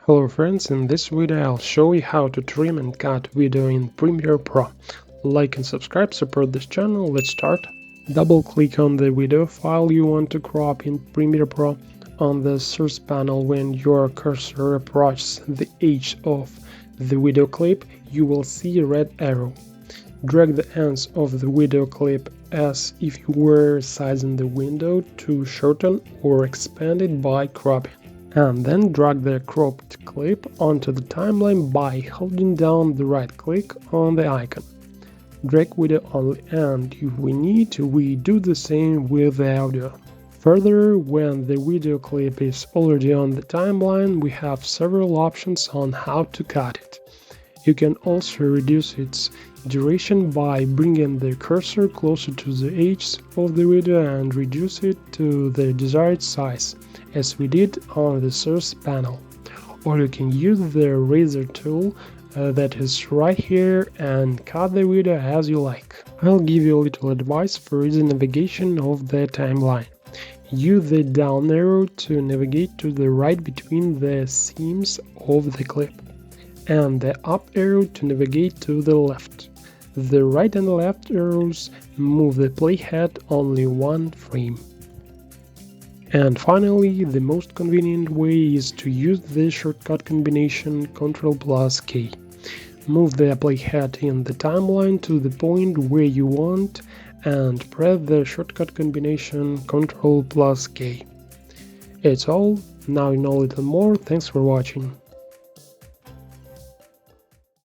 Hello friends, in this video I'll show you how to trim and cut video in Premiere Pro. Like and subscribe, support this channel, let's start. Double click on the video file you want to crop in Premiere Pro. On the source panel, when your cursor approaches the edge of the video clip, you will see a red arrow. Drag the ends of the video clip as if you were sizing the window to shorten or expand it by cropping. And then drag the cropped clip onto the timeline by holding down the right click on the icon. Drag video only, and if we need to, we do the same with the audio. Further, when the video clip is already on the timeline, we have several options on how to cut it. You can also reduce its duration by bringing the cursor closer to the edge of the video and reduce it to the desired size, as we did on the source panel. Or you can use the Rezor tool that is right here and cut the video as you like. I'll give you a little advice for easy navigation of the timeline. Use the down arrow to navigate to the right between the seams of the clip, and the up arrow to navigate to the left. The right and left arrows move the playhead only one frame. And finally, the most convenient way is to use the shortcut combination Ctrl+K. Move the playhead in the timeline to the point where you want and press the shortcut combination Ctrl+K. It's all. Now you know a little more. Thanks for watching.